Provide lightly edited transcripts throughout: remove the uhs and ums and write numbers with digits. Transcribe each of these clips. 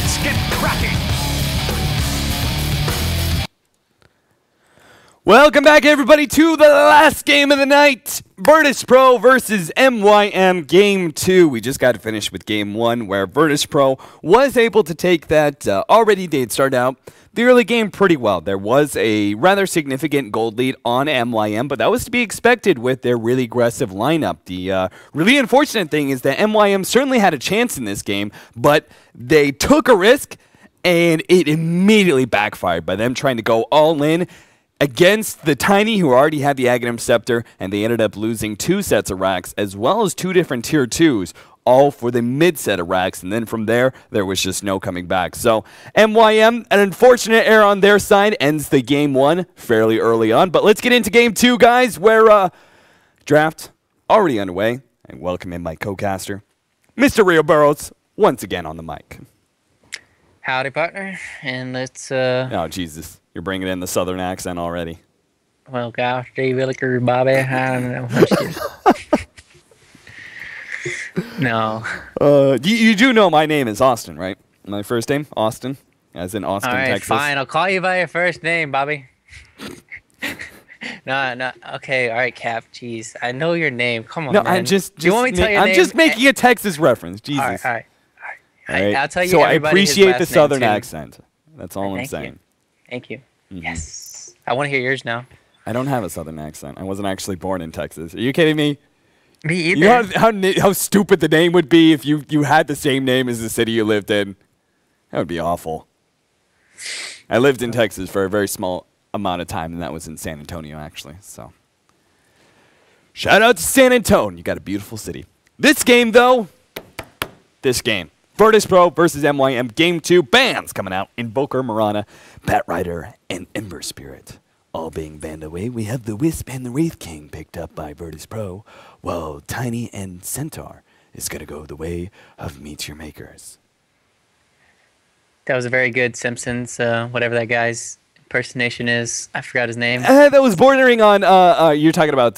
Let's get cracking! Welcome back, everybody, to the last game of the night. Virtus.pro versus MYM Game 2. We just got finished with Game 1, where Virtus.pro was able to take that. Already they'd started out the early game pretty well. There was a rather significant gold lead on MYM, but that was to be expected with their really aggressive lineup. The really unfortunate thing is that MYM certainly had a chance in this game, but they took a risk, and it immediately backfired by them trying to go all in against the Tiny, who already had the Aghanim Scepter, and they ended up losing 2 sets of racks, as well as 2 different Tier 2s, all for the mid set of racks, and then from there was just no coming back. So MYM, an unfortunate error on their side, ends the Game 1 fairly early on. But let's get into Game 2, guys, where draft already underway. And welcome in my co-caster, Mr. Rio Burrows, once again on the mic. Howdy, partner, and let's Oh, Jesus. You're bringing in the southern accent already. well, gosh, Dave Williker, Bobby, I don't know. I'm just kidding. No. You do know my name is Austin, right? My first name, Austin, as in Austin, All right, Texas. fine. I'll call you by your first name, Bobby. No. Okay, all right, Cap. Jeez, I know your name. Come on, No, man. do you want me to tell you? I'm just making a Texas reference. Jesus. All right. All right. I'll tell you. So I everybody his appreciate last the name, southern too. accent. That's all I'm saying. Thank you. Mm-hmm. Yes. I want to hear yours now. I don't have a southern accent. I wasn't actually born in Texas. Are you kidding me? Me either. You know how stupid the name would be if you had the same name as the city you lived in? That would be awful. I lived in Texas for a very small amount of time, and that was in San Antonio, actually. So, shout out to San Antonio. You got a beautiful city. This game, though, Virtus.pro versus MYM Game 2. Bans coming out. Invoker, Mirana, Bat Rider, and Ember Spirit. All being banned away. We have the Wisp and the Wraith King picked up by Virtus.pro, while Tiny and Centaur is going to go the way of Meteor Makers. That was a very good Simpsons, whatever that guy's impersonation is. I forgot his name. That was bordering on, you're talking about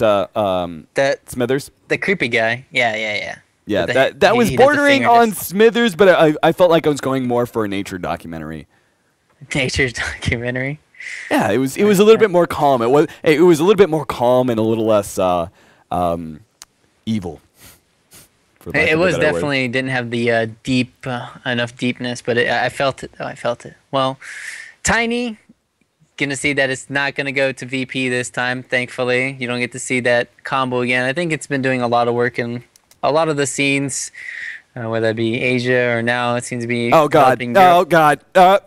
Smithers? The creepy guy. Yeah. Yeah, He that was does the bordering finger on just- Smithers, but I felt like I was going more for a nature documentary. Nature's documentary. Yeah, it was a little bit more calm. It was a little bit more calm and a little less evil. It was definitely didn't have the deep enough deepness, but I felt it. I felt it. Well, Tiny, gonna see that it's not gonna go to VP this time. Thankfully, you don't get to see that combo again. I think it's been doing a lot of work in a lot of the scenes, whether it be Asia or now it seems to be. Oh God! Oh God!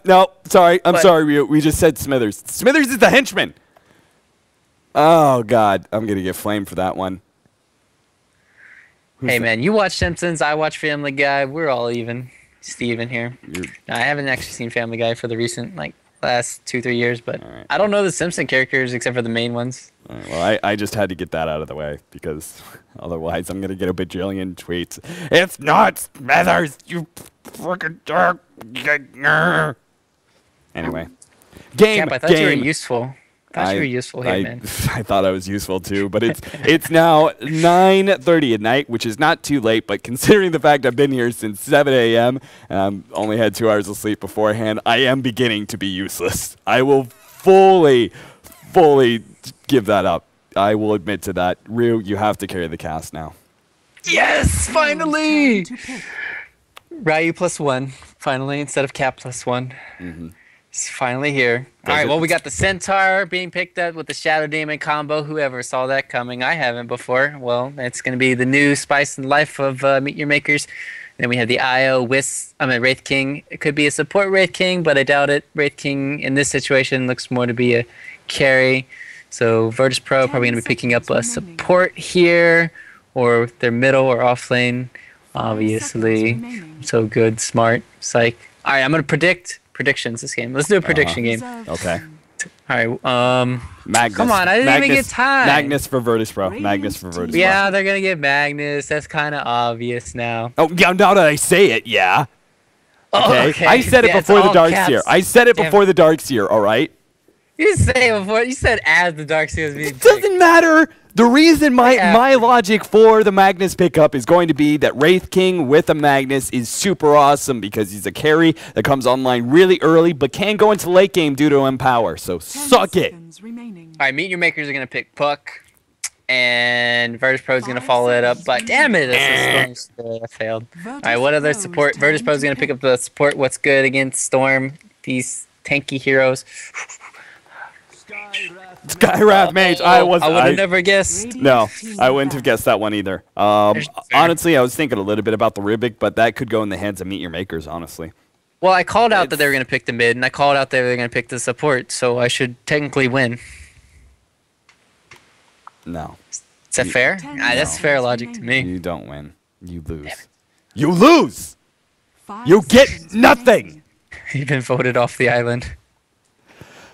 No, sorry. I'm sorry. We just said Smithers. Smithers is the henchman. Oh God! I'm gonna get flamed for that one. Hey man, you watch Simpsons, I watch Family Guy. We're all even. Steven here. I haven't actually seen Family Guy for the recent last 2-3 years, but right. I don't know the Simpson characters except for the main ones. All right, well, I just had to get that out of the way because otherwise I'm gonna get a bajillion tweets. It's not Smithers, you freaking jerk. Anyway, game. Cap, I thought you were useful. I thought I was useful too, but it's now 9:30 at night, which is not too late. But considering the fact I've been here since 7 a.m. and only had 2 hours of sleep beforehand, I am beginning to be useless. I will fully give that up. I will admit to that. Ryu, you have to carry the cast now. Yes, finally! Ryu +1, finally, instead of Cap +1. Mm-hmm. It's finally here. All right, well, we got the Centaur being picked up with the Shadow Demon combo. Whoever saw that coming? I haven't before. Well, it's going to be the new spice and life of Meet Your Makers. Then we have the Wraith King. It could be a support Wraith King, but I doubt it. Wraith King in this situation looks more to be a carry. So Virtus.pro probably going to be picking up a support here, or their middle or off lane. Obviously, so good, smart, psych. All right, I'm going to predict predictions this game. Let's do a prediction game. Okay. All right. Magnus. Come on, I didn't even get time. Magnus for Virtus.pro. Magnus for Virtus.pro. Yeah, they're gonna get Magnus. That's kind of obvious now. Oh, yeah. Now that I say it, yeah. Okay. I said it before the Dark Seer. I said it before the Dark Seer. All right. You didn't say it before. You said as the Darkseer was being It doesn't matter. The reason my logic for the Magnus pickup is going to be that Wraith King with a Magnus is super awesome because he's a carry that comes online really early but can go into late game due to Empower. So suck it. All right, Meet Your Makers are going to pick Puck, and virtus.pro is going to follow it up. But damn it, that's a Storm. I failed. All right, what other support? virtus.pro is going to pick up the support. What's good against Storm? These tanky heroes. Skywrath Mage. I would have never guessed. No, I wouldn't have guessed that one either. Honestly, I was thinking a little bit about the Rubik, but that could go in the hands of Meet Your Makers, honestly. Well, I called out that they were going to pick the mid, and I called out that they were going to pick the support, so I should technically win. No. Is that fair? That's fair logic to me. You don't win. You lose. You lose! You get nothing! You've been voted off the island.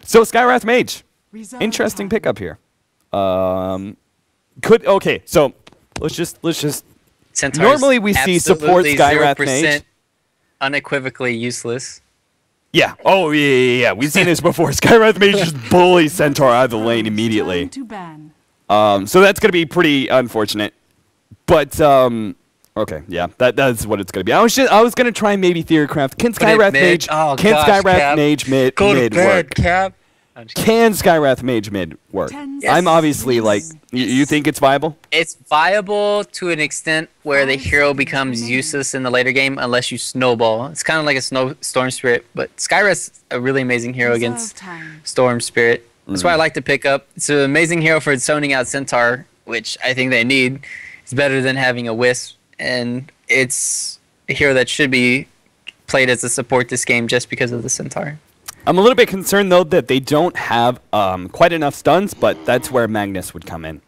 So Skywrath Mage, interesting pickup here. Okay, so let's just. Centaur's normally we see support Skywrath Mage. Unequivocally useless. Yeah. Oh yeah. We've seen this before. Skywrath Mage just bullies Centaur out of the lane immediately. So that's gonna be pretty unfortunate. But okay, yeah, that's what it's gonna be. I was gonna try maybe Theorycraft. Can Skywrath Mage? Oh, can gosh, Skywrath Cap. Mage mid work? Cap. Can Skywrath Mage mid work? Yes. I'm obviously like, you think it's viable? It's viable to an extent where the hero becomes useless in the later game unless you snowball. It's kind of like a Storm Spirit, but Skywrath's a really amazing hero against Storm Spirit. That's why I like to pick up. It's an amazing hero for zoning out Centaur, which I think they need. It's better than having a Wisp, and it's a hero that should be played as a support this game just because of the Centaur. I'm a little bit concerned, though, that they don't have quite enough stuns, but that's where Magnus would come in.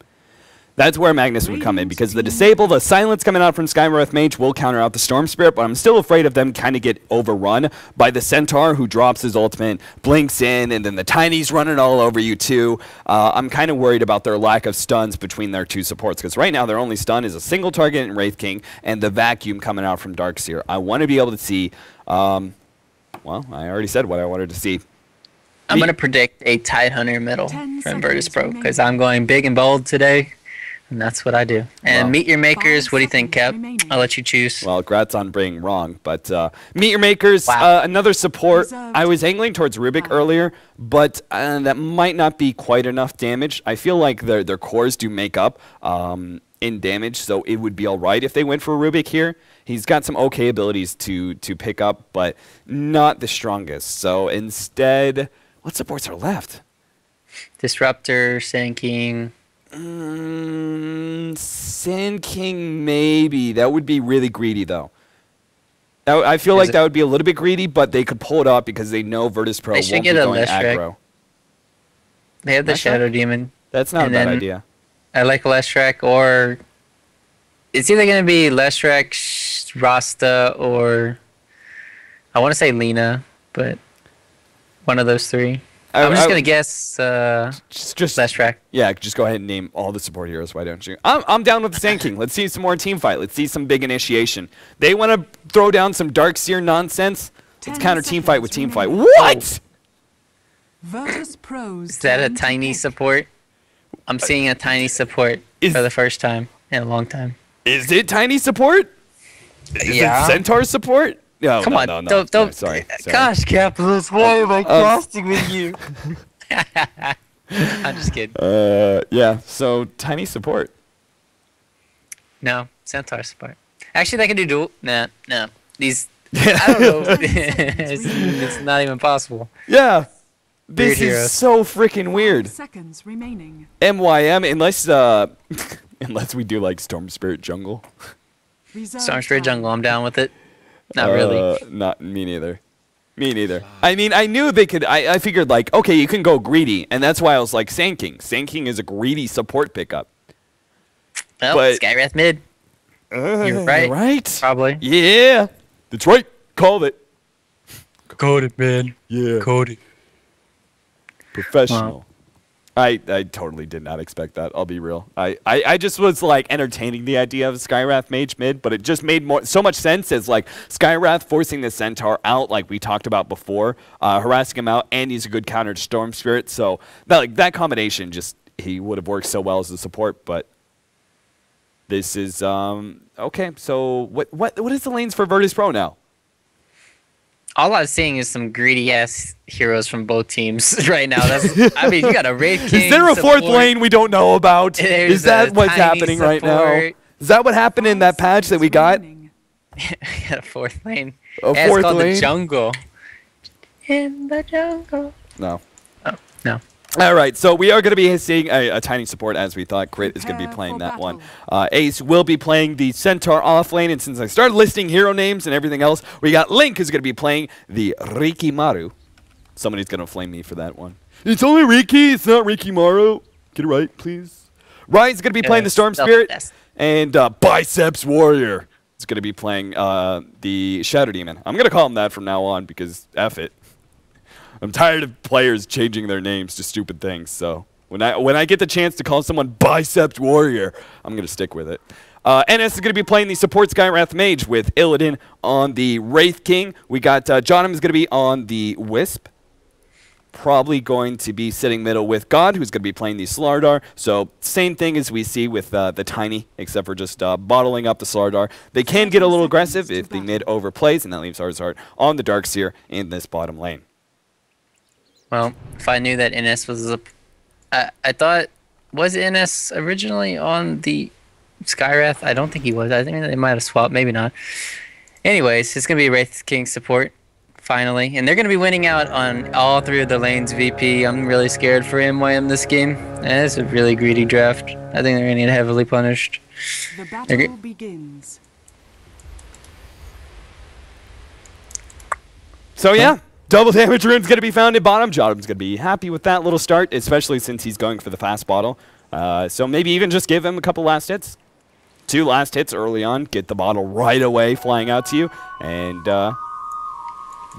That's where Magnus would come in, because the disable, the silence coming out from Skywrath Mage will counter out the Storm Spirit, but I'm still afraid of them kind of get overrun by the Centaur, who drops his ultimate, blinks in, and then the Tiny's running all over you, too. I'm kind of worried about their lack of stuns between their two supports, because right now their only stun is a single target in Wraith King, and the vacuum coming out from Darkseer. I want to be able to see... well, I already said what I wanted to see. I'm going to predict a Tidehunter middle from virtus.pro because I'm going big and bold today, and that's what I do. And Meet Your Makers, what do you think, Cap? I'll let you choose. Well, congrats on being wrong, but Meet Your Makers, another support. I was angling towards Rubik earlier, but that might not be quite enough damage. I feel like their cores do make up in damage, so it would be all right if they went for Rubik here. He's got some okay abilities to pick up, but not the strongest. So instead, what supports are left? Disruptor, Sand King. Sand King, maybe. That would be really greedy, though. I feel like that would be a little bit greedy, but they could pull it off because they know virtus.pro won't be going aggro. They have the Shadow Demon. That's not a bad idea. I like Leshrac, or it's either going to be Leshrac, Rasta, or I want to say Lena, but one of those three. I'm just going to guess just Leshrac. Yeah, just go ahead and name all the support heroes. Why don't you? I'm down with the Sand King. Let's see some more team fight. Let's see some big initiation. They want to throw down some Darkseer nonsense. Let's counter team fight with team fight. What? Is that a tiny support? I'm seeing a tiny support for the first time in a long time. Is it tiny support? Is it Centaur support? No, come on, no. Don't. Sorry. Gosh, Capitalist, why am I casting with you? I'm just kidding. Yeah, so tiny support. No, Centaur support. Actually, they can do dual. No. These, I don't know. it's not even possible. Yeah. This is so freaking weird. Seconds remaining. MYM, unless we do like Storm Spirit Jungle. Storm Spirit Jungle, I'm down with it. Not really. Not me neither. Me neither. I mean, I knew they could. I figured like, okay, you can go greedy, and that's why I was like Sand King. Sand King is a greedy support pickup. Well, but, Skywrath mid. You're right. Right. Probably. Yeah. That's right. Called it. Called it, man. Yeah. Called it. Professional. I totally did not expect that. I'll be real. I just was like entertaining the idea of Skywrath Mage mid, but it just made so much sense as like Skywrath forcing the Centaur out, like we talked about before, harassing him out, and he's a good counter to Storm Spirit. So that combination just he would have worked so well as a support. But this is okay. So what is the lanes for virtus.pro now? All I'm seeing is some greedy ass heroes from both teams right now. I mean, you got a Wraith King. Is there a fourth lane we don't know about? Is that what's happening right now? Is that what happened in that patch that we got? Got a fourth lane. A it's fourth called lane? the jungle. In the jungle. No. Oh, no. All right, so we are going to be seeing a tiny support as we thought. Crit is going to be playing that one. Ace will be playing the Centaur off lane, and since I started listing hero names and everything else, we got Link who's going to be playing the Rikimaru. Somebody's going to flame me for that one. It's only Riki, it's not Rikimaru. Get it right, please. Ryan's going to be playing the Storm Spirit, and Biceps Warrior is going to be playing the Shadow Demon. I'm going to call him that from now on because F it. I'm tired of players changing their names to stupid things, so when I get the chance to call someone Biceps Warrior, I'm going to stick with it. NS is going to be playing the support Skywrath Mage with Illidan on the Wraith King. We got Johnham is going to be on the Wisp. Probably going to be sitting middle with God, who's going to be playing the Slardar. So same thing as we see with the Tiny, except for just bottling up the Slardar. They can get a little aggressive if the mid overplays, and that leaves Arzheart on the Darkseer in this bottom lane. Well, if I knew that NS was I thought, was NS originally on the Skywrath? I don't think he was. I think they might have swapped, maybe not. Anyways, it's going to be Wraith King support, finally. And they're going to be winning out on all three of the lanes VP. I'm really scared for MYM this game. And it's a really greedy draft. I think they're going to get heavily punished. The battle begins. So yeah. Double damage rune's going to be found at bottom. Jotham's going to be happy with that little start, especially since he's going for the fast bottle. So maybe even just give him a couple last hits. 2 last hits early on. Get the bottle right away flying out to you. And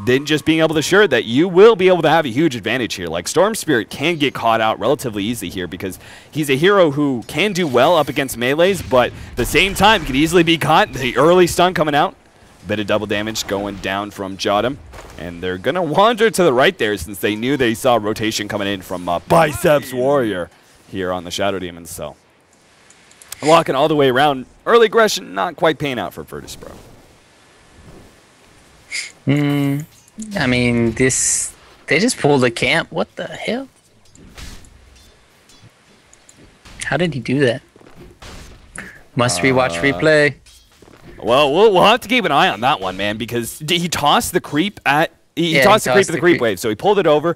then just being able to assure that you will be able to have a huge advantage here. Like Storm Spirit can get caught out relatively easy here because he's a hero who can do well up against melees, but at the same time can easily be caught. The early stun coming out. Bit of double damage going down from Jotham. And they're going to wander to the right there since they knew they saw rotation coming in from Biceps Warrior here on the Shadow Demons. So walking all the way around. Early aggression not quite paying out for virtus.pro. I mean, they just pulled a camp. What the hell? How did he do that? Must rewatch replay. Well, we'll have to keep an eye on that one, man, because he tossed the creep at he tossed the creep at the creep wave. So he pulled it over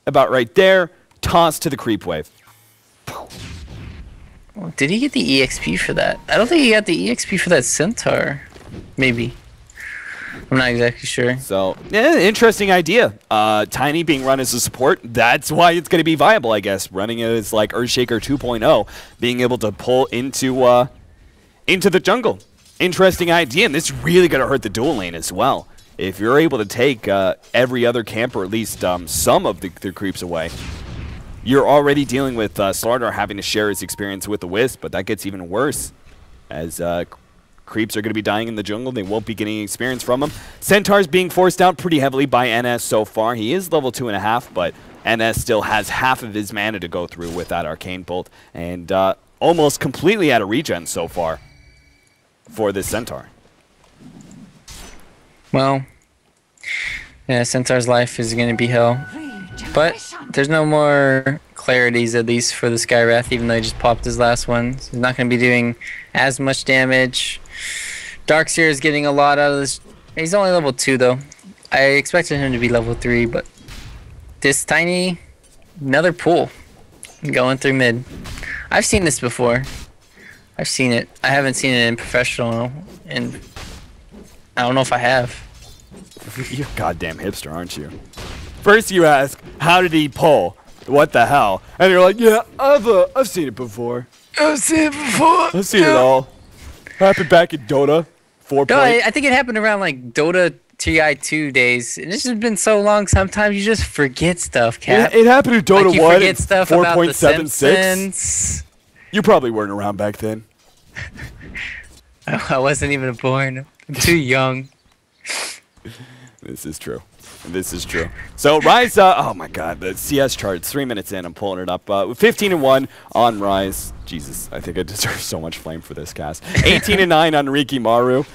about right there, tossed to the creep wave. Did he get the EXP for that? I don't think he got the EXP for that Centaur. Maybe. I'm not exactly sure. So, yeah, interesting idea. Tiny being run as a support, that's why it's going to be viable, I guess. Running it as like Earthshaker 2.0, being able to pull into the jungle. Interesting idea, and this is really going to hurt the dual lane as well. If you're able to take every other camp, or at least some of the creeps away, you're already dealing with Slardar having to share his experience with the Wisp, but that gets even worse as creeps are going to be dying in the jungle. They won't be getting experience from them. Centaur's being forced out pretty heavily by NS so far. He is level 2.5, but NS still has half of his mana to go through with that Arcane Bolt, and almost completely out of regen so far for this Centaur. Well, yeah, Centaur's life is going to be hell. But there's no more clarities, at least for the Skywrath, even though he just popped his last one. So he's not going to be doing as much damage. Darkseer is getting a lot out of this. He's only level 2, though. I expected him to be level 3, but this Tiny, another pull going through mid. I've seen this before. I've seen it. I haven't seen it in professional, and I don't know if I have. You're a goddamn hipster, aren't you? First you ask, how did he pull? What the hell? And you're like, yeah, I've seen it before. I've seen it all. Happened back in Dota 4. No, I think it happened around like Dota TI2 days. And it's just been so long. Sometimes you just forget stuff, Cap. It happened to Dota like you 1 forget stuff about the 4.76. Simpsons. You probably weren't around back then. I wasn't even born. I'm too young. This is true. This is true. So Rise, oh my God, the CS charts. 3 minutes in, I'm pulling it up. 15-1 on Rise. Jesus, I think I deserve so much flame for this cast. 18-9 on Riki Maru,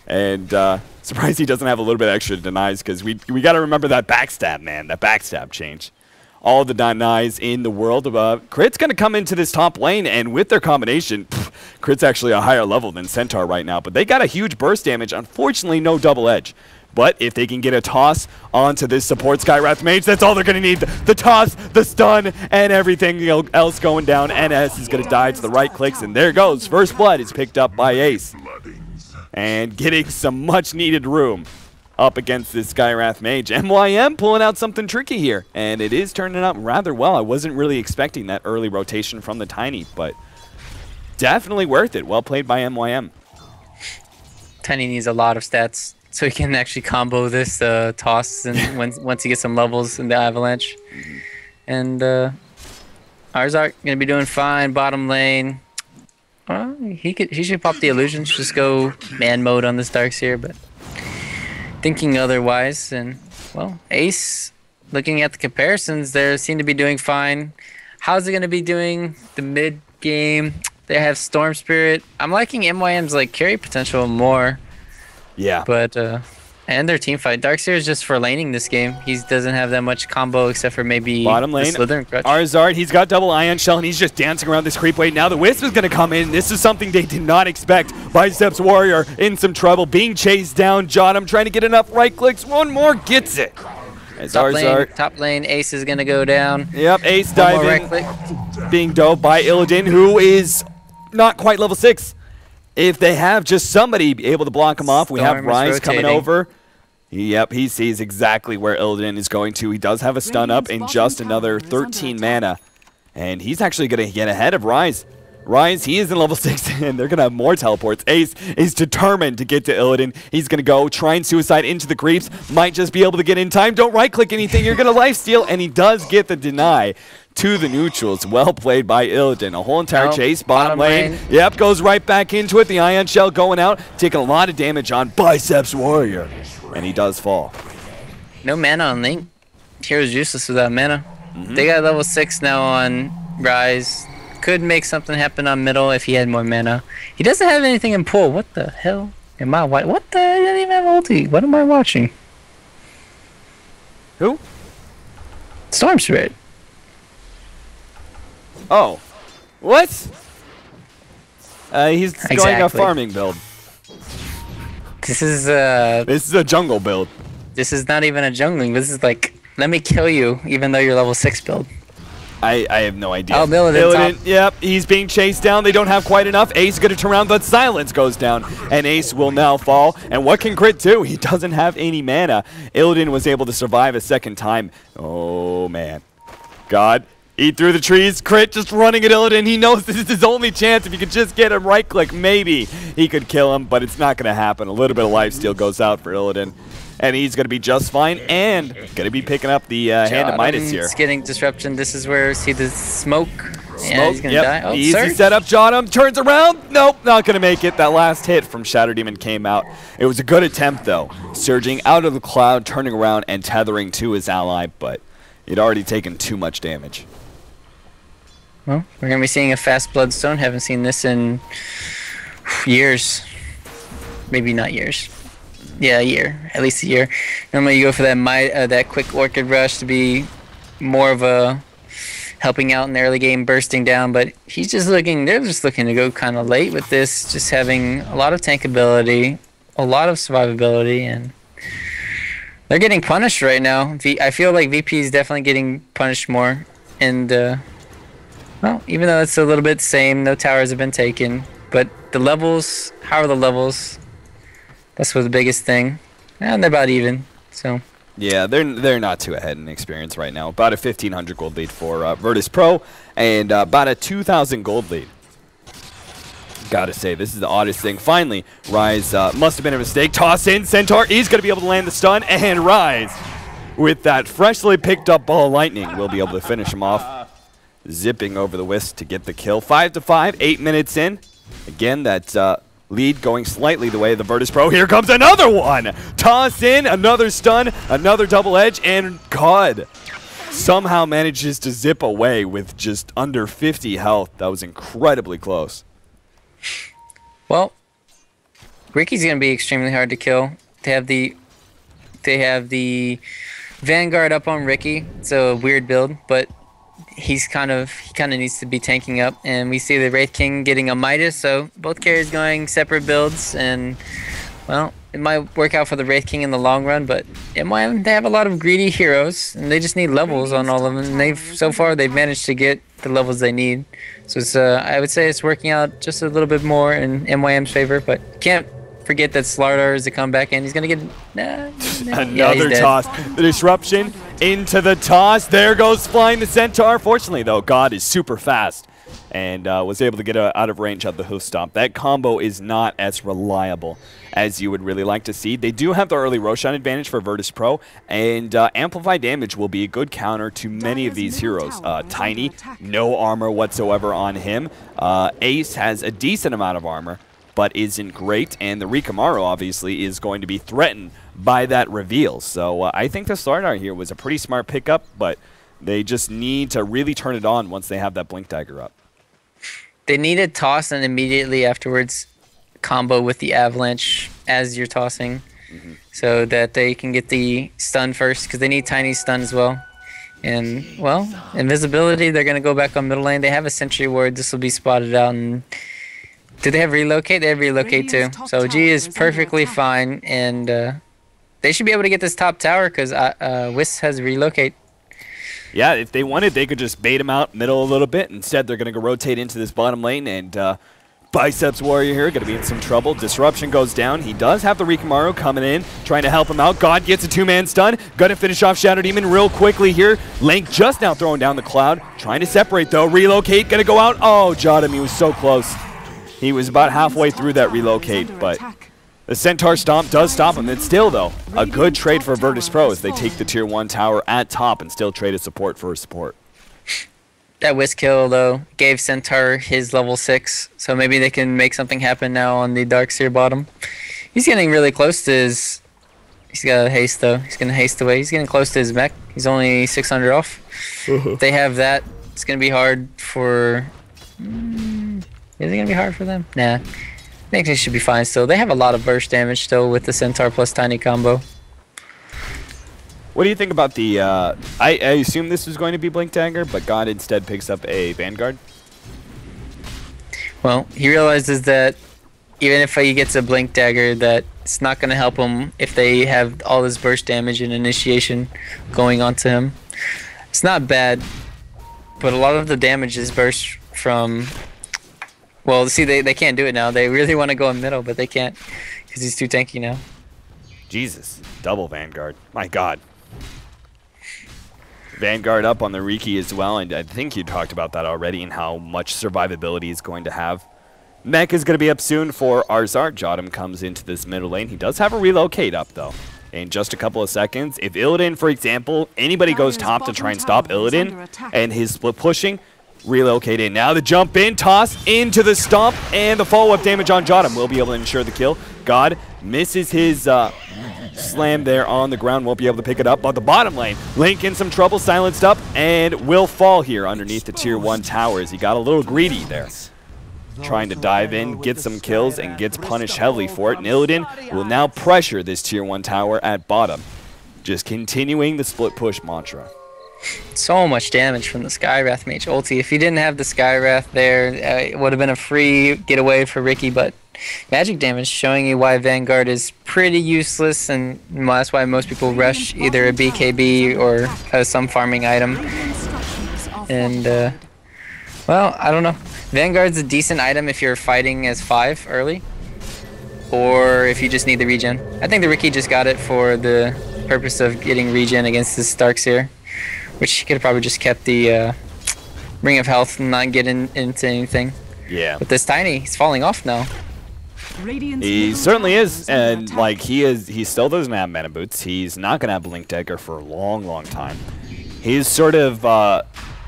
and surprised he doesn't have a little bit extra denies because we got to remember that backstab, man. That backstab change. All the denies in the world. Crit's going to come into this top lane, and with their combination, Crit's actually a higher level than Centaur right now, but they got a huge burst damage. Unfortunately, no double edge. But if they can get a toss onto this support Skywrath Mage, that's all they're going to need. The toss, the stun, and everything else going down. NS is going to die to the right clicks, and there goes. First blood is picked up by Ace. And getting some much-needed room up against this Skywrath Mage. MYM pulling out something tricky here, and it is turning out rather well. I wasn't really expecting that early rotation from the Tiny, but definitely worth it. Well played by MYM. Tiny needs a lot of stats so he can actually combo this toss and once he gets some levels in the Avalanche. And Arzak gonna be doing fine bottom lane. He should pop the illusions, just go man mode on this Darkseer, but thinking otherwise. And well, Ace, looking at the comparisons, they seem to be doing fine. How's it gonna be doing the mid game? They have Storm Spirit. I'm liking MYM's like carry potential more. Yeah. But and their team fight. Darkseer is just for laning this game. He doesn't have that much combo except for maybe bottom lane. Slytherin Crutch. Arzard, he's got double Ion Shell and he's just dancing around this creep wave. Now the Wisp is going to come in. This is something they did not expect. Biceps Warrior in some trouble, being chased down. Jotum trying to get enough right clicks. One more gets it. As Top lane, Ace is going to go down. Yep, Ace diving, being dove by Illidan, who is not quite level 6. If they have just somebody be able to block him off, we have Rise coming over. Yep, he sees exactly where Illidan is going to. He does have a stun up and just another 13 mana. And he's actually going to get ahead of Rise. Rise, he is in level 6, and they're going to have more teleports. Ace is determined to get to Illidan. He's going to go try and suicide into the creeps. Might just be able to get in time. Don't right-click anything. You're going to lifesteal, and he does get the deny to the neutrals. Well played by Illidan. A whole entire chase, bottom lane. Yep, goes right back into it. The Ion Shell going out, taking a lot of damage on Biceps Warrior. And he does fall. No mana on Link. Hero's useless without mana. They got level 6 now on Rise. Could make something happen on middle if he had more mana. He doesn't have anything in pool. What the hell am I watching? What the? I didn't even have ulti. What am I watching? Who? Storm Spirit. Oh. What? He's going a farming build. This is a jungle build. This is not even a jungling. This is like, let me kill you even though you're level 6 build. I have no idea. Oh, Illidan, yep, he's being chased down. They don't have quite enough. Ace is going to turn around, but silence goes down, and Ace will now fall. And what can Crit do? He doesn't have any mana. Illidan was able to survive a second time. Oh, man. God. Eat through the trees. Crit just running at Illidan. He knows this is his only chance. If he could just get him right-click, maybe he could kill him, but it's not going to happen. A little bit of lifesteal goes out for Illidan. And he's going to be just fine and going to be picking up the hand of Midas here. He's getting disruption. This is where see the smoke. Yeah, he's going to die. Oh, easy surge. setup. Jotum turns around. Nope, not going to make it. That last hit from Shadow Demon came out. It was a good attempt, though. Surging out of the cloud, turning around, and tethering to his ally, but he'd already taken too much damage. Well, we're going to be seeing a fast Bloodstone. Haven't seen this in years. Maybe not years. Yeah, a year. At least a year. Normally you go for that quick Orchid Rush to be more of a helping out in the early game, bursting down, but they're just looking to go kind of late with this, just having a lot of tank ability, a lot of survivability, and they're getting punished right now. I feel like VP is definitely getting punished more, and well, even though it's a little bit the same, no towers have been taken, but the levels, how are the levels? That's what's the biggest thing. And they're about even, so. Yeah, they're not too ahead in experience right now. About a 1,500 gold lead for virtus.pro and about a 2,000 gold lead Gotta say, this is the oddest thing. Finally, Rise must have been a mistake. Toss in, Centaur is going to be able to land the stun, and Rise, with that freshly picked up ball of lightning, will be able to finish him off. Zipping over the Wisp to get the kill. 5-5, 8 minutes in. Again, that lead going slightly the way of the virtus.pro. Here comes another one! Toss in, another stun, another double edge, and God somehow manages to zip away with just under 50 health. That was incredibly close. Well, Ricky's going to be extremely hard to kill. They have the Vanguard up on Ricky. It's a weird build, but he kind of needs to be tanking up, and we see the Wraith King getting a Midas, so both carriers going separate builds, and well, it might work out for the Wraith King in the long run, but MYM, they have a lot of greedy heroes, and they just need levels on all of them, and so far they've managed to get the levels they need. So it's, I would say it's working out just a little bit more in MYM's favor, but can't forget that Slardar is the comeback, and he's gonna get another toss. The disruption into the toss. There goes flying the Centaur. Fortunately, though, God is super fast and was able to get out of range of the hoof stomp. That combo is not as reliable as you would really like to see. They do have the early Roshan advantage for virtus.pro, and amplify damage will be a good counter to many of these heroes. Tiny, no armor whatsoever on him. Ace has a decent amount of armor, but isn't great, and the Rikamaru obviously is going to be threatened by that reveal. So I think the Slardar here was a pretty smart pickup, but they just need to really turn it on once they have that Blink Dagger up. They need a toss and immediately afterwards combo with the Avalanche as you're tossing, so that they can get the stun first, because they need Tiny stun as well. And, well, invisibility, they're going to go back on middle lane. They have a Sentry Ward. This will be spotted out, and do they have relocate? They have relocate too. So G is perfectly fine, and they should be able to get this top tower because Wisp has relocate. Yeah, if they wanted, they could just bait him out middle a little bit. Instead, they're going to go rotate into this bottom lane, and Biceps Warrior here going to be in some trouble. Disruption goes down. He does have the Rikamaru coming in, trying to help him out. God gets a two-man stun. Going to finish off Shadow Demon real quickly here. Link just now throwing down the Cloud. Trying to separate, though. Relocate, going to go out. Oh, Jodam, he was so close. He was about halfway through that relocate, but the Centaur Stomp does stop him. It's still, though, a good trade for virtus.pro as they take the Tier 1 tower at top and still trade a support for a support. That Wisp kill, though, gave Centaur his level 6, so maybe they can make something happen now on the Darkseer bottom. He's getting really close to his... He's got a haste, though. He's going to haste away. He's getting close to his mech. He's only 600 off. If they have that, it's going to be hard for... Is it going to be hard for them? Nah. I think they should be fine still. They have a lot of burst damage still with the Centaur plus Tiny combo. What do you think about the... I assume this was going to be Blink Dagger, but God instead picks up a Vanguard? Well, he realizes that even if he gets a Blink Dagger, that it's not going to help him if they have all this burst damage and initiation going onto him. It's not bad, but a lot of the damage is burst from... Well, see, they can't do it now. They really want to go in middle, but they can't because he's too tanky now. Jesus. Double Vanguard. My God. Vanguard up on the Riki as well, and I think you talked about that already and how much survivability he's going to have. Mech is going to be up soon for Arzar. Jodam comes into this middle lane. He does have a relocate up, though, in just a couple of seconds. If Illidan, for example, anybody goes top to try and stop Illidan and his split pushing, relocate in. Now the jump in, toss into the stomp, and the follow-up damage on Jodam will be able to ensure the kill. God misses his slam there on the ground, won't be able to pick it up. But the bottom lane, Link in some trouble, silenced up, and will fall here underneath the Tier 1 towers. He got a little greedy there, trying to dive in, get some kills, and gets punished heavily for it. And Illidan will now pressure this Tier 1 tower at bottom, just continuing the split push mantra. So much damage from the Skywrath Mage ulti. If he didn't have the Skywrath there, it would have been a free getaway for Ricky, but magic damage showing you why Vanguard is pretty useless, and that's why most people rush either a BKB or some farming item. And, well, I don't know. Vanguard's a decent item if you're fighting as 5 early, or if you just need the regen. I think the Ricky just got it for the purpose of getting regen against this Darkseer, which he could have probably just kept the Ring of Health and not get into anything. Yeah. But this Tiny, he's falling off now. He certainly is, and like he still doesn't have mana boots. He's not gonna have Blink Dagger for a long time. His sort of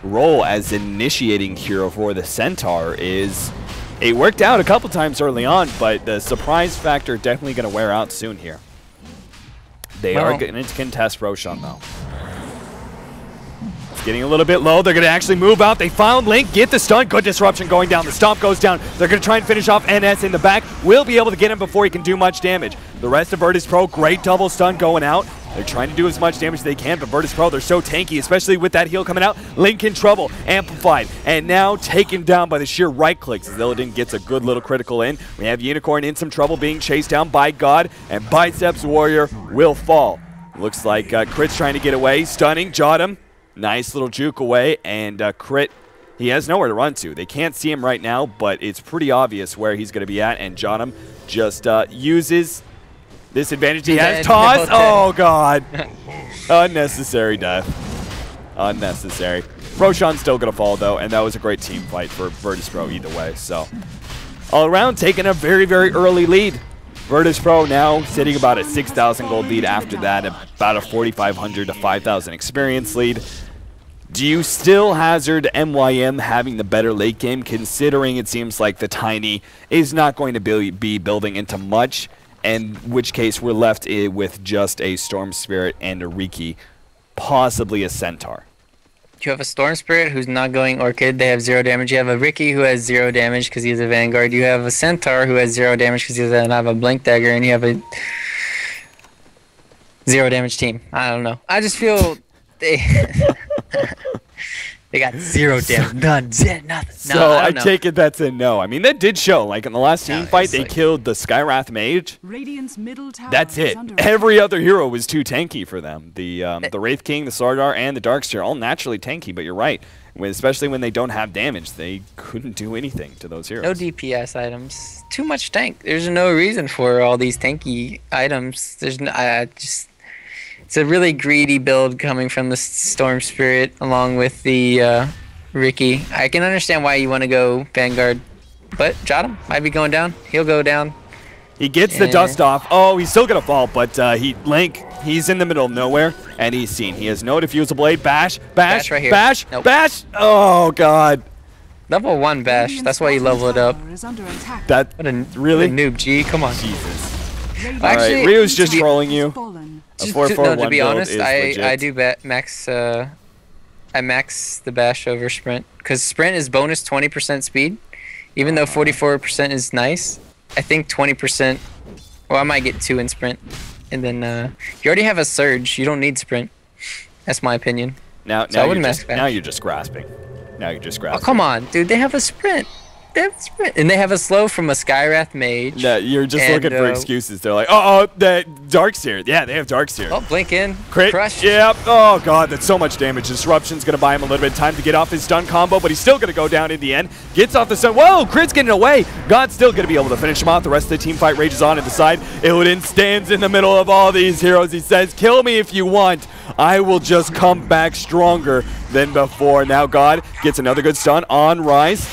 role as initiating hero for the Centaur is, it worked out a couple times early on, but the surprise factor definitely gonna wear out soon here. They are going to contest Roshan though. Getting a little bit low. They're going to actually move out. They found Link. Get the stun. Good disruption going down. The stomp goes down. They're going to try and finish off NS in the back. Will be able to get him before he can do much damage. The rest of virtus.pro, great double stun going out. They're trying to do as much damage as they can, but virtus.pro, they're so tanky, especially with that heal coming out. Link in trouble. Amplified. And now taken down by the sheer right clicks. Illidan gets a good little critical in. We have Unicorn in some trouble being chased down by God, and Biceps Warrior will fall. Looks like Crit's trying to get away. Stunning. Jawed him. Nice little juke away, and Crit, he has nowhere to run to. They can't see him right now, but it's pretty obvious where he's going to be at, and Johnham just uses this advantage he has. Toss! Oh, God. Unnecessary death. Unnecessary. Roshan's still going to fall, though, and that was a great team fight for virtus.pro either way. So, all around, taking a very, very early lead. virtus.pro now sitting about a 6,000 gold lead after that, about a 4,500 to 5,000 experience lead. Do you still hazard MYM having the better late game, considering it seems like the Tiny is not going to be building into much, in which case we're left with just a Storm Spirit and a Riki, possibly a Centaur? You have a Storm Spirit who's not going Orchid. They have 0 damage. You have a Riki who has 0 damage because he's a Vanguard. You have a Centaur who has 0 damage because he doesn't have a Blink Dagger. And you have a 0 damage team. I don't know. I just feel they they got 0 damage. None. Nothing. So no, I take it that's a no. I mean, that did show. Like in the last team fight, they killed the Skywrath Mage. Middle tower that's it. Every other hero was too tanky for them. The Wraith King, the Slardar, and the Darkseer, all naturally tanky, but you're right. Especially when they don't have damage, they couldn't do anything to those heroes. No DPS items. Too much tank. There's no reason for all these tanky items. There's no, it's a really greedy build coming from the Storm Spirit along with the Riki. I can understand why you want to go Vanguard, but Jottam might be going down. He'll go down. He gets the dust off. Oh, he's still going to fall, but Link, he's in the middle of nowhere, and he's seen. He has no Diffusal Blade. Bash, bash, right here. bash, nope. bash. Oh, God. Level 1 bash. That's why you level it up. That really? What a noob, G. Come on. Jesus. Actually, all right, Ryu's just trolling you. A 4-4-1 to be honest, I do max I max the bash over sprint because sprint is bonus 20% speed, even though 44% is nice. I think 20%. Well, I might get 2 in sprint, and then you already have a surge. You don't need sprint. That's my opinion. Now you're just grasping. Now you're just grasping. Oh come on, dude! They have a sprint. They have a sprint, and they have a slow from a Skywrath Mage. No, you're just looking for excuses. They're like, oh, the Darkseer. Yeah, they have Darkseer. Oh, blink in. Crit. Crush. Yep. Oh, God, that's so much damage. Disruption's going to buy him a little bit of time to get off his stun combo, but he's still going to go down in the end. Gets off the stun. Whoa, Crit's getting away. God's still going to be able to finish him off. The rest of the team fight rages on at the side. Illidan stands in the middle of all these heroes. He says, kill me if you want. I will just come back stronger than before. Now God gets another good stun on Rise.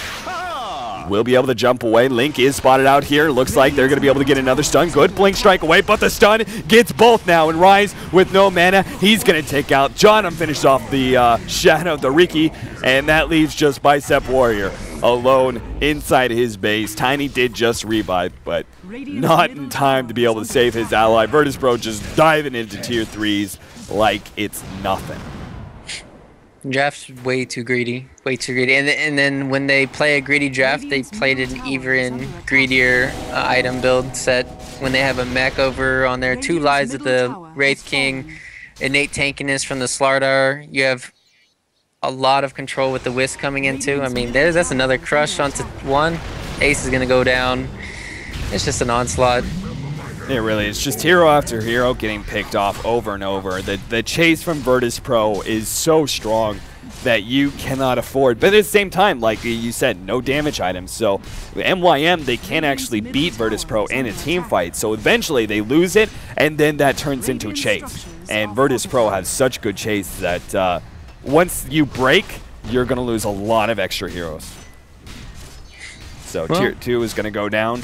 Will be able to jump away. Link is spotted out here. Looks like they're going to be able to get another stun. Good Blink Strike away, but the stun gets both now. And Rise with no mana, he's going to take out Johnham, finished off the Shadow of the Riki, and that leaves just Bicep Warrior alone inside his base. Tiny did just revive, but not in time to be able to save his ally. virtus.pro just diving into tier 3s like it's nothing. Draft's way too greedy, and then when they play a greedy draft, they played an even greedier item build set. When they have a mech over on their 2 lives of the Wraith King, innate tankiness from the Slardar, you have a lot of control with the Wisp coming in too. I mean, that's another crush onto 1. Ace is gonna go down. It's just an onslaught. It really is. Just hero after hero getting picked off over and over. The chase from virtus.pro is so strong that you cannot afford. But at the same time, like you said, no damage items. So MYM, they can't actually beat virtus.pro in a team fight. So eventually they lose it, and then that turns into chase. And virtus.pro has such good chase that once you break, you're going to lose a lot of extra heroes. So tier 2 is going to go down.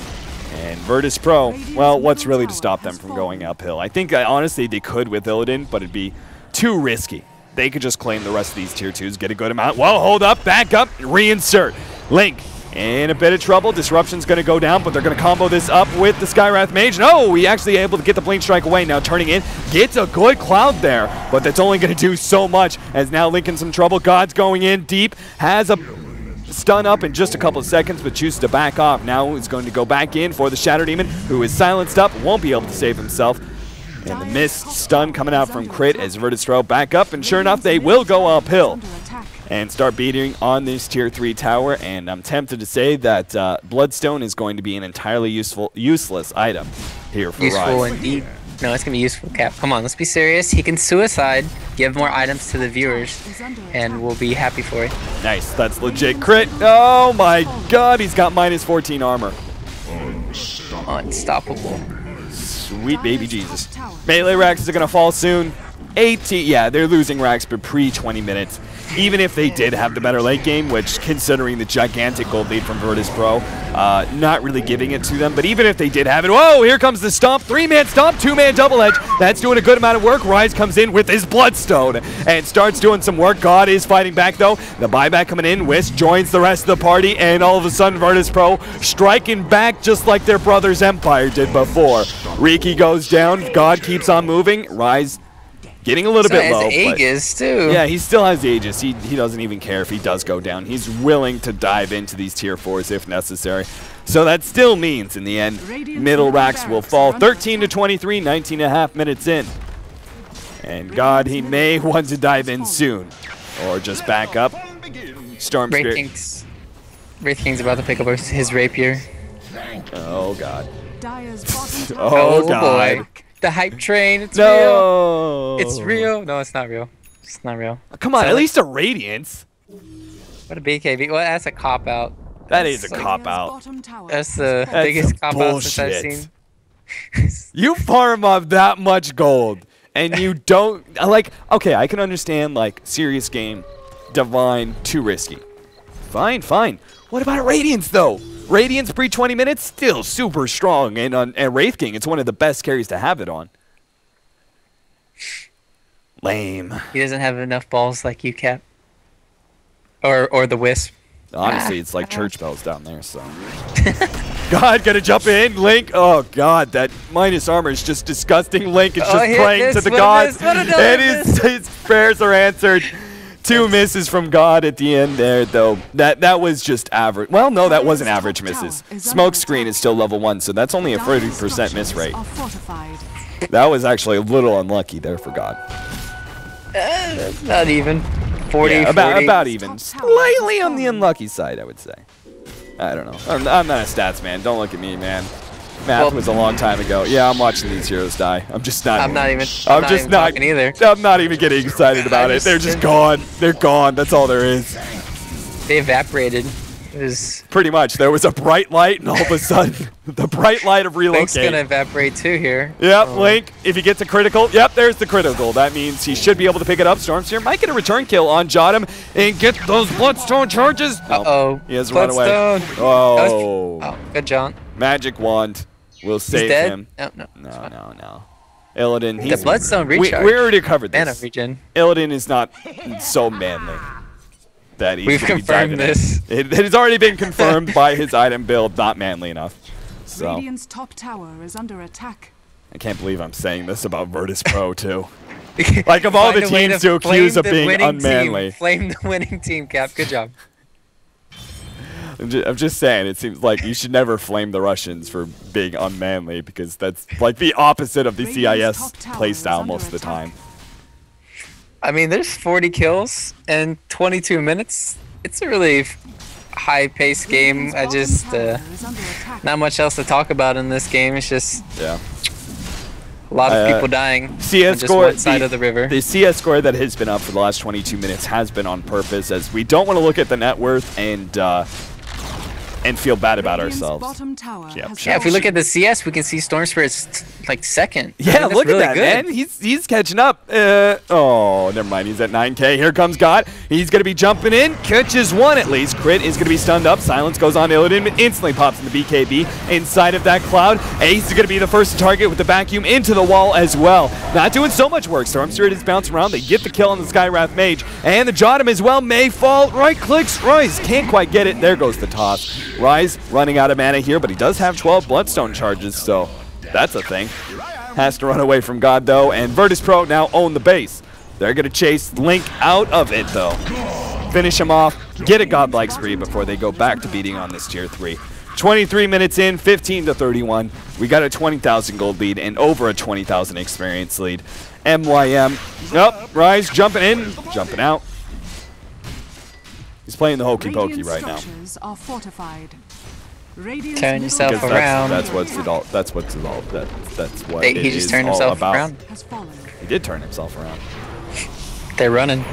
And virtus.pro, well, what's really to stop them from going uphill? I think, honestly, they could with Illidan, but it'd be too risky. They could just claim the rest of these tier 2s, get a good amount. Well, hold up, back up, reinsert. Link in a bit of trouble. Disruption's going to go down, but they're going to combo this up with the Skywrath Mage. No, he actually able to get the Blink Strike away. Now turning in, gets a good cloud there, but that's only going to do so much, as now Link in some trouble. God's going in deep, has a stun up in just a couple of seconds, but chooses to back off. Now he's going to go back in for the Shadow Demon, who is silenced up, won't be able to save himself. And the missed stun coming out from Crit as virtus.pro back up, and sure enough, they will go uphill and start beating on this tier 3 tower. And I'm tempted to say that Bloodstone is going to be an entirely useless item here for Useful Rise. indeed. No, it's going to be useful, Cap. Come on, let's be serious. He can suicide, give more items to the viewers, and we'll be happy for it. Nice, that's legit crit. Oh my god, he's got minus 14 armor. Unstoppable. Sweet baby Jesus. Melee racks are going to fall soon. 18, yeah, they're losing racks, but pre-20 minutes. Even if they did have the better late game, which, considering the gigantic gold lead from virtus.pro, not really giving it to them. But even if they did have it, whoa, here comes the stomp. 3-man stomp, 2-man double edge. That's doing a good amount of work. Rise comes in with his Bloodstone and starts doing some work. God is fighting back, though. The buyback coming in. Wisp joins the rest of the party, and all of a sudden, virtus.pro striking back just like their brother's Empire did before. Riki goes down. God keeps on moving. Rise getting a little bit low. Aegis too. Yeah, he still has Aegis. He doesn't even care if he does go down. He's willing to dive into these tier 4s if necessary. So that still means in the end, middle racks will fall 13 to 23, 19 and a half minutes in. And God, he may want to dive in soon, or just back up. Storm Spirit. Wraith King's about to pick up his rapier. Oh God. Oh God. Boy. The hype train, it's no. real. It's real. No, it's not real. It's not real. Come on, at least a Radiance. What a BKB. Well, that's a cop-out. That is a cop-out. That's the biggest cop-out since I've seen. You farm up that much gold, and you don't, like, okay, I can understand, like, serious game, Divine, too risky. Fine, fine. What about Radiance, though? Radiance pre-20 minutes, still super strong, and on Wraith King, it's one of the best carries to have it on. Lame. He doesn't have enough balls like you, Cap. Or the Wisp. Honestly, it's like church bells down there, so. God, gotta jump in, Link. Oh God, that minus armor is just disgusting. Link is just praying to the gods. And his prayers are answered. 2 misses from God at the end there, though. That was just average. Well, no, that wasn't average misses. Smokescreen is still level 1, so that's only a 30% miss rate. That was actually a little unlucky there for God. Not even. 40, yeah, 40. About even. Slightly on the unlucky side, I would say. I don't know. I'm not a stats man. Don't look at me, man. Math was a long time ago. Yeah, I'm watching these heroes die. I'm just not. I'm not even either. I'm not even getting excited about it. They're just gone. They're gone. That's all there is. They evaporated. It was pretty much. There was a bright light, and all of a sudden, the bright light of relocate. Link's gonna evaporate too here. Yep, Link. If he gets a critical, yep, there's the critical. That means he should be able to pick it up. Stormsphere might get a return kill on Jotum and get those Bloodstone charges. Uh-oh. He has run away. Oh, good job. Magic wand will save him. No. Illidan, he's the Bloodstone recharge. We already covered this. Mana regen. Illidan is not so manly that he We've confirmed this. It has already been confirmed by his item build, not manly enough. So. Radiant's top tower is under attack. I can't believe I'm saying this about virtus.pro too. Like, of all the teams to accuse of being unmanly. Flame the winning team, Cap. Good job. I'm just saying, it seems like you should never flame the Russians for being unmanly, because that's like the opposite of the CIS playstyle most of the time. I mean, there's 40 kills in 22 minutes. It's a really high-paced game. I just not much else to talk about in this game. It's just a lot of people dying CS on just score, one side of the river. The CS score that has been up for the last 22 minutes has been on purpose, as we don't want to look at the net worth and and feel bad about Radiant's ourselves. bottom tower has Yeah, if we fallen. look at the CS, we can see Storm Spirit's like second. I Yeah, mean, that's look really at that, good. man. He's catching up. Oh, never mind. He's at 9K. Here comes God. He's going to be jumping in. Catches one at least. Crit is going to be stunned up. Silence goes on Illidan. Instantly pops in the BKB inside of that cloud. Ace is going to be the first to target with the vacuum into the wall as well. Not doing so much work. Storm Spirit is bouncing around. They get the kill on the Skywrath Mage. And the Jotum as well may fall. Right clicks. Rise can't quite get it. There goes the toss. Rise running out of mana here, but he does have 12 Bloodstone charges, so that's a thing. Has to run away from God, though, and virtus.pro now own the base. They're going to chase Link out of it, though. Finish him off, get a godlike spree before they go back to beating on this tier 3. 23 minutes in, 15-31. We got a 20,000 gold lead and over a 20,000 experience lead. MYM, Rise jumping in, jumping out. He's playing the hokey pokey right now. Structures are fortified. Radiant's Turn middle yourself tower around. That's what it He just is turned all himself about. around. has fallen. He did turn himself around. They're running.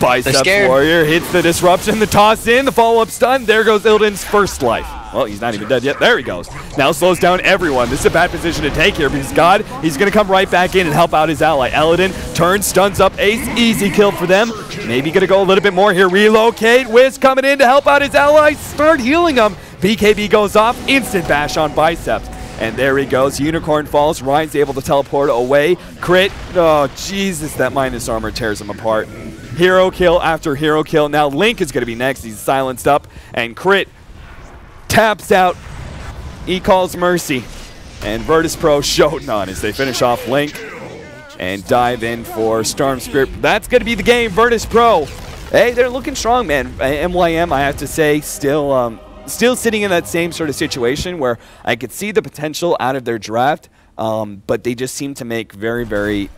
Biceps scared. Warrior hits the disruption, the toss in, the follow-up stun. There goes Illidan's first life. Well, he's not even dead yet. There he goes. Now slows down everyone. This is a bad position to take here because God, he's going to come right back in and help out his ally. Illidan turns, stuns up Ace. Easy kill for them. Maybe going to go a little bit more here. Relocate. Wiz coming in to help out his ally. Start healing him. BKB goes off. Instant bash on Biceps. And there he goes. Unicorn falls. Ryan's able to teleport away. Crit. Oh, Jesus. That minus armor tears him apart. Hero kill after hero kill. Now Link is going to be next. He's silenced up. And Crit taps out. He calls mercy. And virtus.pro showing on as they finish off Link and dive in for Storm Spirit. That's going to be the game. virtus.pro. Hey, they're looking strong, man. MYM, I have to say, still sitting in that same sort of situation where I could see the potential out of their draft, but they just seem to make very, very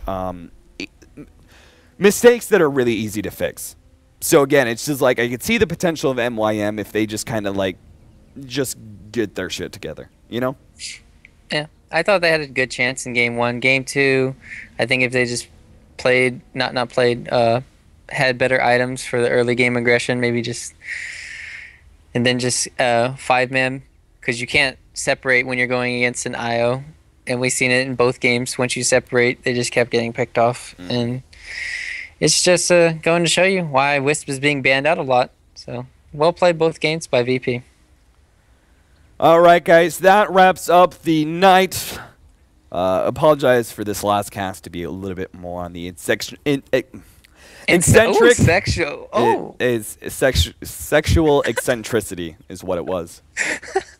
mistakes that are really easy to fix. So again, it's just like I could see the potential of MYM if they just kind of like just get their shit together, you know? Yeah, I thought they had a good chance in game 1. Game 2, I think if they just played, had better items for the early game aggression, maybe just, and then just 5-man, because you can't separate when you're going against an IO, and we've seen it in both games. Once you separate, they just kept getting picked off, and it's just going to show you why Wisp is being banned out a lot. So, well played both games by VP. All right, guys, that wraps up the night. Apologize for this last cast to be a little bit more on the eccentric. Sexual. Oh. Sexual eccentricity is what it was.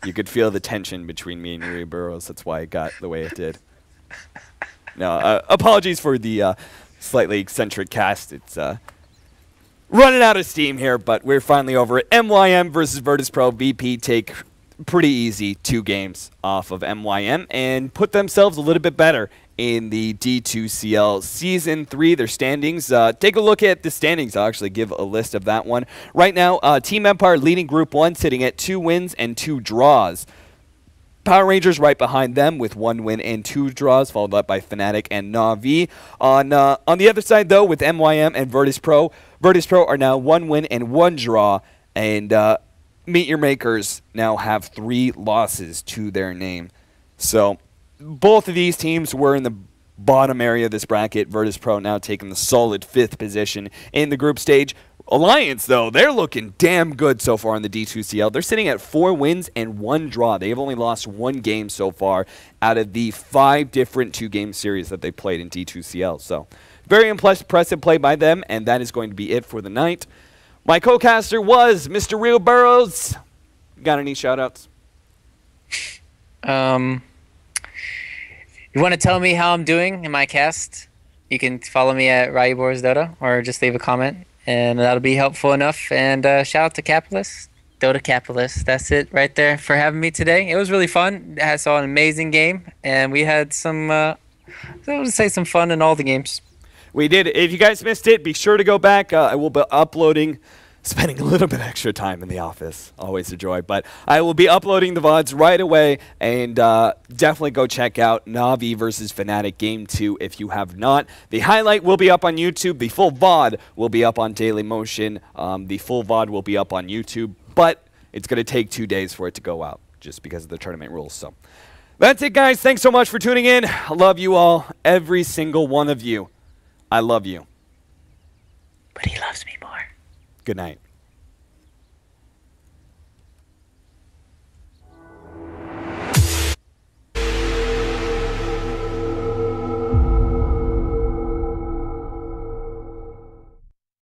You could feel the tension between me and Yuri Burrows. That's why it got the way it did. No, apologies for the slightly eccentric cast. It's running out of steam here, but we're finally over it. MYM versus virtus.pro. VP take pretty easy 2 games off of MYM and put themselves a little bit better in the D2CL Season 3. Their standings, take a look at the standings. I'll actually give a list of that one. Right now, Team Empire leading Group 1, sitting at 2 wins and 2 draws. Power Rangers right behind them with 1 win and 2 draws, followed up by Fnatic and Na'Vi. On the other side, though, with MYM and virtus.pro, virtus.pro are now 1 win and 1 draw, and Meet Your Makers now have 3 losses to their name. So both of these teams were in the bottom area of this bracket. virtus.pro now taking the solid 5th position in the group stage. Alliance, though, they're looking damn good so far in the D2CL. They're sitting at 4 wins and 1 draw. They've only lost 1 game so far out of the 5 different 2-game series that they played in D2CL. So very impressive play by them, and that is going to be it for the night. My co-caster was Mr. Real Burrows. Got any shout-outs? You want to tell me how I'm doing in my cast? You can follow me at Dota or just leave a comment, and that'll be helpful enough. And shout out to Capitalist, Dota Capitalist. That's it right there for having me today. It was really fun. I saw an amazing game, and we had some, I would say, some fun in all the games. We did. If you guys missed it, be sure to go back. I will be uploading, spending a little bit extra time in the office. Always a joy. But I will be uploading the VODs right away. And definitely go check out Na'Vi versus Fnatic Game 2 if you have not. The highlight will be up on YouTube. The full VOD will be up on Daily Motion. The full VOD will be up on YouTube. But it's going to take 2 days for it to go out just because of the tournament rules. So that's it, guys. Thanks so much for tuning in. I love you all, every single one of you. I love you. But he loves me more. Good night.